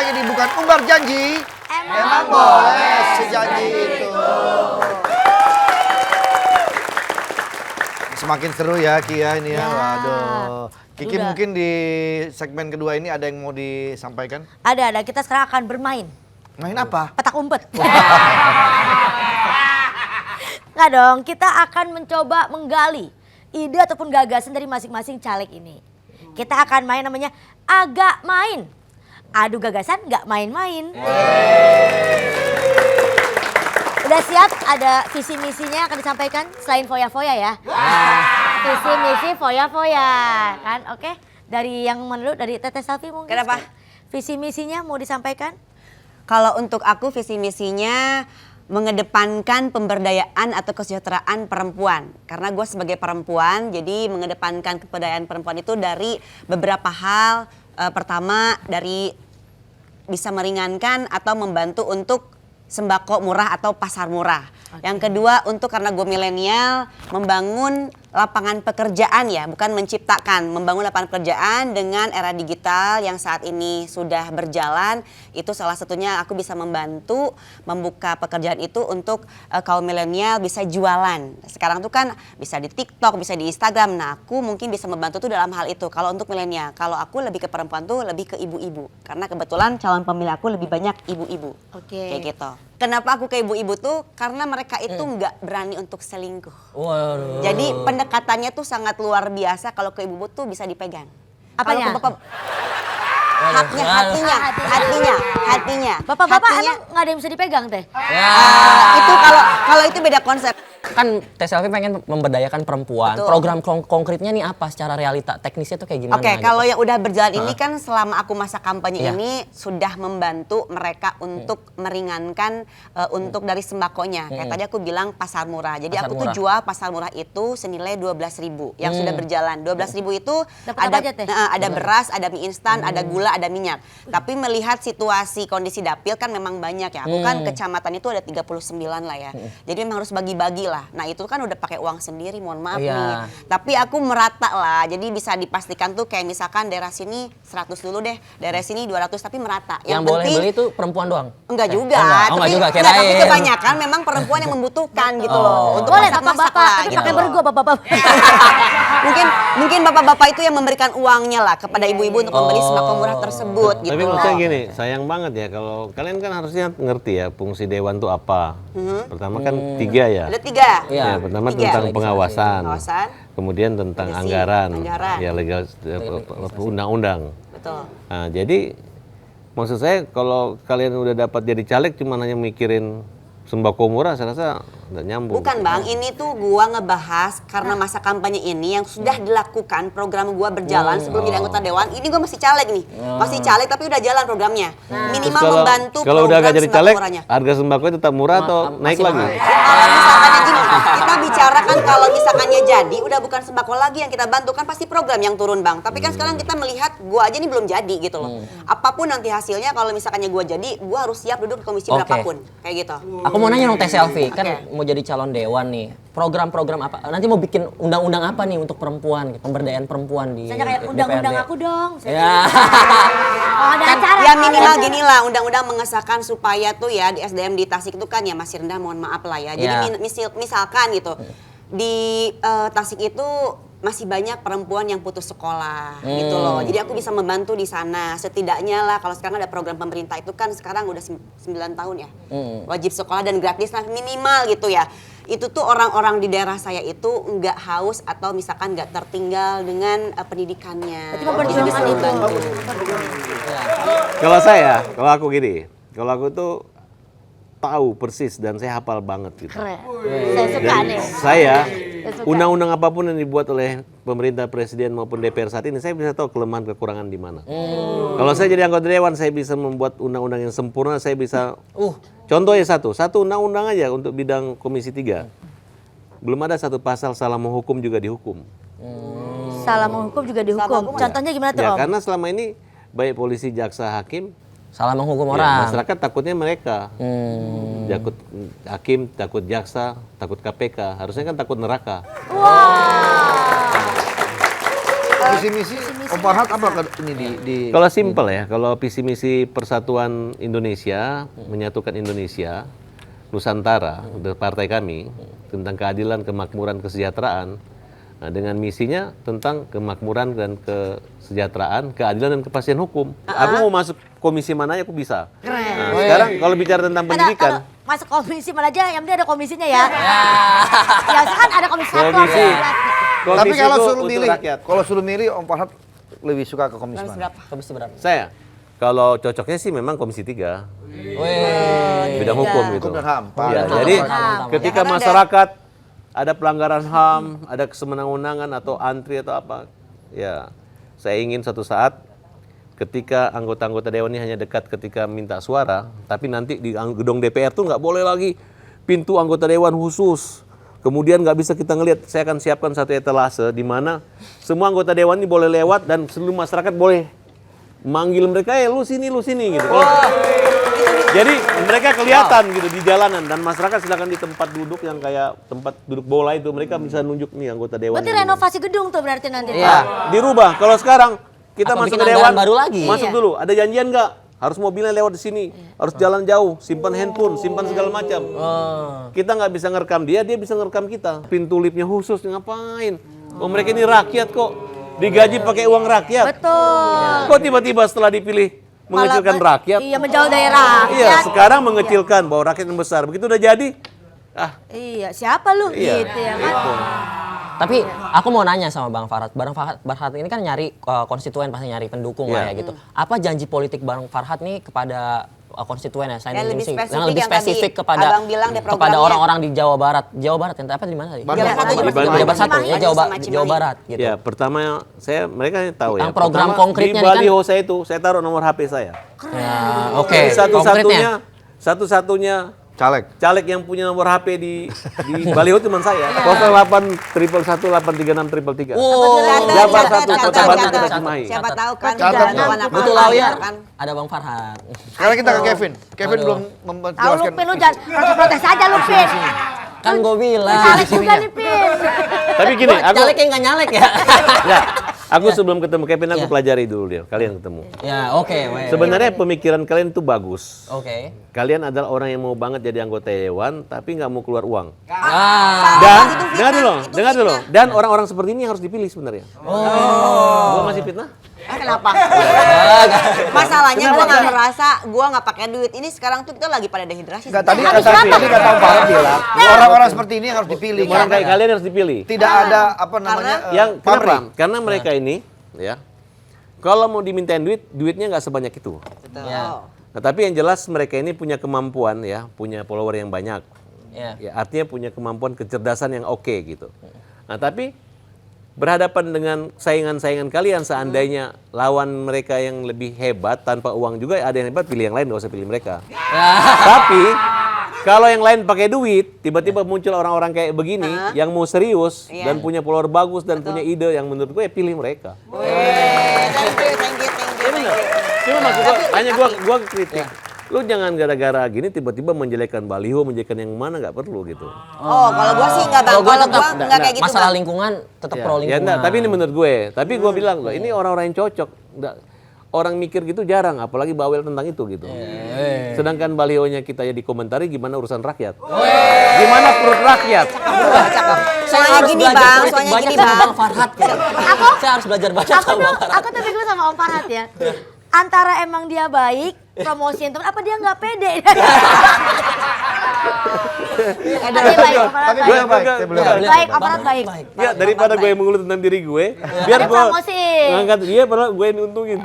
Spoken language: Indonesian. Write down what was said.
lagi di Bukan Umbar Janji. Emang boleh sejanji itu. Semakin seru ya Kia ini ya. Waduh. Kiki mungkin di segmen kedua ini ada yang mau disampaikan? Ada. Kita sekarang akan bermain. Main apa? Petak umpet. Nggak dong, kita akan mencoba menggali ide ataupun gagasan dari masing-masing caleg ini. Kita akan main namanya agak main. Adu gagasan nggak main-main. Udah siap? Ada visi misinya akan disampaikan selain foya-foya ya. Visi misi foya-foya kan, oke? Dari yang mana dulu? Dari Teteh Selfie mungkin. Kenapa? Visi misinya mau disampaikan? Kalau untuk aku visi misinya mengedepankan pemberdayaan atau kesejahteraan perempuan. Karena gue sebagai perempuan, jadi mengedepankan kepemudaan perempuan itu dari beberapa hal. Pertama dari bisa meringankan atau membantu untuk sembako murah atau pasar murah. Yang kedua untuk karena gue milenial membangun lapangan pekerjaan ya, bukan menciptakan, membangun lapangan pekerjaan dengan era digital yang saat ini sudah berjalan. Itu salah satunya aku bisa membantu membuka pekerjaan itu untuk kaum milenial bisa jualan. Sekarang tuh kan bisa di TikTok, bisa di Instagram. Nah, aku mungkin bisa membantu tuh dalam hal itu. Kalau untuk milenial, kalau aku lebih ke perempuan tuh lebih ke ibu-ibu. Karena kebetulan calon pemilih aku lebih banyak ibu-ibu. Oke. Kayak gitu. Kenapa aku ke ibu-ibu tuh? Karena mereka itu nggak berani untuk selingkuh. Waduh. Jadi pendekatannya tuh sangat luar biasa. Kalau ke ibu-ibu tuh bisa dipegang. Apanya? Kalau ke bapak, hatinya. Bapak-bapak Hatinya, emang nggak ada yang bisa dipegang teh? itu kalau itu beda konsep. Kan Teh Selfie pengen memberdayakan perempuan. Betul. Program konkretnya nih apa secara realita teknisnya tuh kayak gimana? Oke, gitu? kalau yang udah berjalan ini kan selama aku masa kampanye Iya. ini sudah membantu mereka untuk meringankan untuk dari sembakonya. Kayak tadi aku bilang pasar murah. Jadi Pasar aku murah. tuh jual pasar murah itu senilai 12.000 yang sudah berjalan. 12.000 itu Dapat apa aja, Teh? ada beras, ada mie instan, ada gula, ada minyak. Tapi melihat situasi kondisi dapil kan memang banyak ya. Aku kan kecamatan itu ada 39 lah ya. Jadi memang harus bagi-bagi lah. Nah, itu kan udah pakai uang sendiri, mohon maaf Iya. nih. Tapi aku merata lah. Jadi bisa dipastikan tuh kayak misalkan daerah sini 100 dulu deh, daerah sini 200 tapi merata. Yang boleh beli itu perempuan doang? Enggak juga. Enggak juga, tapi kirain. kebanyakan memang perempuan yang membutuhkan gitu loh. Untuk Boleh masak-masak bapak-bapak, lah, tapi gitu pakai loh. bergo bapak-bapak. mungkin bapak-bapak itu yang memberikan uangnya lah kepada ibu-ibu untuk membeli sembako murah tersebut gitu. Tapi menurut saya gini, sayang banget ya kalau kalian kan harusnya ngerti ya fungsi dewan itu apa. Pertama kan 3 ya. Ada 3. Iya. Ya, pertama Tiga. tentang pengawasan, Pengawasan. kemudian tentang Legislasi, anggaran, anggaran. ya legal undang-undang. Betul. Nah, jadi maksud saya kalau kalian udah dapat jadi caleg cuma hanya mikirin sembako murah, saya rasa nggak nyambung. Bukan Bang, ini tuh gua ngebahas karena masa kampanye ini yang sudah dilakukan program gua berjalan sebelum jadi anggota dewan. Ini gua masih caleg nih, masih caleg tapi udah jalan programnya. Minimal Terus membantu kalau udah program gak jadi sembako caleg, murahnya. harga sembako tetap murah atau naik masih lagi? mahal. Kalau misalkannya gini, kita bicara kan kalau misalkannya jadi udah bukan sembako lagi yang kita bantu kan pasti program yang turun Bang. Tapi kan sekarang kita melihat gua aja nih belum jadi gitu loh. Apapun nanti hasilnya kalau misalkannya gua jadi, gua harus siap duduk di komisi Oke. berapapun kayak gitu. Aku mau nanya dong Teh Selfie, kan Oke. mau jadi calon dewan nih. Program-program apa? Nanti mau bikin undang-undang apa nih untuk perempuan, pemberdayaan perempuan di Misalnya kayak undang-undang DPRD? aku dong. Ya. Oh, ada acara. Ya minimal gini lah, undang-undang mengesahkan supaya tuh ya di SDM di Tasik itu kan ya masih rendah, mohon maaf lah ya. Jadi Ya. misalkan gitu, di Tasik itu masih banyak perempuan yang putus sekolah gitu loh. Jadi aku bisa membantu di sana. Setidaknya lah kalau sekarang ada program pemerintah itu kan sekarang udah 9 tahun ya. Wajib sekolah dan gratis lah minimal gitu ya. Itu tuh orang-orang di daerah saya itu nggak haus atau misalkan nggak tertinggal dengan pendidikannya. Berarti memperjuangkan Jadi bisa itu. membantu. Kalau saya, kalau aku gini, kalau aku tuh tahu persis dan saya hafal banget gitu. Keren. Saya suka Dan nih. saya, suka. undang-undang apapun yang dibuat oleh pemerintah, presiden maupun DPR saat ini, saya bisa tahu kelemahan kekurangan di mana. Kalau saya jadi anggota dewan, saya bisa membuat undang-undang yang sempurna, saya bisa. Contohnya satu undang-undang aja untuk bidang Komisi 3. Belum ada satu pasal salah menghukum juga dihukum. Salah menghukum juga dihukum. Contohnya gimana tuh Ya, Om? karena selama ini baik polisi, jaksa, hakim, Salah menghukum ya, orang. masyarakat takutnya mereka. Takut hakim, takut jaksa, takut KPK. Harusnya kan takut neraka. Visi misi Om Farhat apa ini di Kalau simpel ya, kalau visi misi Persatuan Indonesia, menyatukan Indonesia, Nusantara, untuk partai kami, tentang keadilan, kemakmuran, kesejahteraan, nah, dengan misinya tentang kemakmuran dan kesejahteraan, keadilan dan kepastian hukum. Aku mau masuk komisi mana aja aku bisa. Nah, sekarang kalau bicara tentang pendidikan, Masuk komisi mana aja, yang penting ada komisinya ya. Ya, kan ada komisi satu. Komisi. Tapi komisi kalau itu suruh untuk milih, rakyat. kalau suruh milih Om Farhat lebih suka ke komisi mana? Komisi berapa? Saya, kalau cocoknya sih memang komisi 3. Wih. Bidang hukum gitu. Hukum dan HAM. Ya, Hukum jadi dan HAM. ketika Ya, karena masyarakat ada pelanggaran HAM, ada kesemenang-menangan atau antri atau apa, ya saya ingin suatu saat ketika anggota-anggota dewan ini hanya dekat ketika minta suara, tapi nanti di gedung DPR tuh nggak boleh lagi pintu anggota dewan khusus. Kemudian nggak bisa kita ngelihat. Saya akan siapkan satu etalase di mana semua anggota dewan ini boleh lewat dan seluruh masyarakat boleh manggil mereka, lu sini gitu. Jadi mereka kelihatan gitu di jalanan dan masyarakat silakan di tempat duduk yang kayak tempat duduk bola itu mereka bisa nunjuk nih anggota dewan. Berarti ini. renovasi gedung tuh berarti nanti. Iya. Dirubah. Kalau sekarang kita Atau masuk bikin ke dewan anggaran baru lagi. masuk Iya. dulu. Ada janjian nggak? Harus mobilnya lewat di sini. Harus jalan jauh, simpan handphone, simpan segala macam. Kita nggak bisa ngerekam dia bisa ngerekam kita. Pintu liftnya khusus ngapain? Oh mereka ini rakyat kok. Digaji pakai uang rakyat. Betul. Kok tiba-tiba setelah dipilih mengecilkan rakyat? Iya, menjauh dari rakyat. Iya, sekarang mengecilkan bahwa rakyat yang besar. Begitu udah jadi, Iya, siapa lu? Iya, Gitu ya kan. Tapi aku mau nanya sama Bang Farhat. Bang Farhat ini kan nyari konstituen, pasti nyari pendukung lah ya gitu. Apa janji politik Bang Farhat nih kepada konstituen ya? Yang lebih spesifik yang lebih yang tadi spesifik kepada Abang bilang deh kepada programnya. orang-orang di Jawa Barat. Jawa Barat yang apa di mana tadi? Bandung. Jawa Satu, Di Jawa Bandung. Jawa Satu ya Cimahi. Jawa Sama Cimahi. Barat gitu. ya pertama mereka tahu ya. Yang program Pertama, konkretnya di nih kan- baliho saya itu saya taruh nomor HP saya. Ya, oke. Jadi Konkretnya. satu-satunya Caleg. caleg yang punya nomor HP di baliho cuma saya. 08 111 836 333. Jabar satu, Kota Bandung, Kota Cimahi. Siapa tahu kan Catat, jalan Bu. anak Betul bangsa, Lawyer. kan. Ada Bang Farhat. Sekarang kita ke Kevin. Kevin Aduh. belum Tahu menjelaskan. Lupin, lu jangan protes aja Lupin. Kan gue bilang. Caleg juga nih, Pin. Tapi gini, aku Caleg yang nggak nyalek ya. ya, aku sebelum ketemu Kevin aku pelajari dulu dia. Kalian ketemu. Ya, oke. Sebenarnya pemikiran kalian itu bagus. Oke. Kalian adalah orang yang mau banget jadi anggota dewan, tapi nggak mau keluar uang. Ah. Dan itu fitnah, dengar itu dulu. fitnah. Dan orang-orang seperti ini yang harus dipilih sebenarnya. Gua masih fitnah? Kenapa? Masalahnya gue nggak merasa gue nggak pakai duit. Ini sekarang tuh kita lagi pada dehidrasi. Enggak, tadi kata Om Farhat bilang, orang-orang seperti ini yang harus dipilih. Orang kayak kalian harus dipilih. Tidak ada apa namanya Yang pamrih. kenapa? Karena mereka ini, ya, kalau mau dimintain duit, duitnya nggak sebanyak itu. Ya. Nah, tapi yang jelas mereka ini punya kemampuan, ya, punya follower yang banyak. Ya. Ya, artinya punya kemampuan kecerdasan yang oke gitu. Nah, tapi berhadapan dengan saingan-saingan kalian seandainya lawan mereka yang lebih hebat tanpa uang juga ada yang hebat, pilih yang lain, nggak usah pilih mereka. Tapi kalau yang lain pakai duit, tiba-tiba muncul orang-orang kayak begini yang mau serius dan punya follower bagus dan punya ide yang menurut gue ya pilih mereka. Thank you. Cuma maksud gue, hanya gue kritik. Lu jangan gara-gara gini tiba-tiba menjelekkan baliho, menjelekkan yang mana, nggak perlu gitu. Oh, kalau gue sih nggak bang. Kalau gue Kalau tetap gue nggak kayak gitu. masalah Bang. lingkungan tetap Ya, pro ya lingkungan. enggak, tapi ini menurut gue. Tapi gue bilang loh, ini orang-orang yang cocok. Orang mikir gitu jarang, apalagi bawel tentang itu gitu. Sedangkan balihonya kita ya dikomentari gimana urusan rakyat. Gimana perut rakyat. Saya Soalnya harus gini, belajar Bang, politik soalnya banyak gini, sama Bang. Bang Farhat. Saya harus belajar banyak Aku sama tuh, Bang Farhat. aku tuh bingung sama Om Farhat ya. Antara emang dia baik, promosiin temen, apa dia nggak pede? Tapi baik, Om Farhat Tapi baik. beliau baik, saya beliau baik. Baik, Om Farhat baik. Ya daripada gue yang mengeluh tentang diri gue, biar Ada gue promosi. ngangkat dia padahal gue yang diuntungin.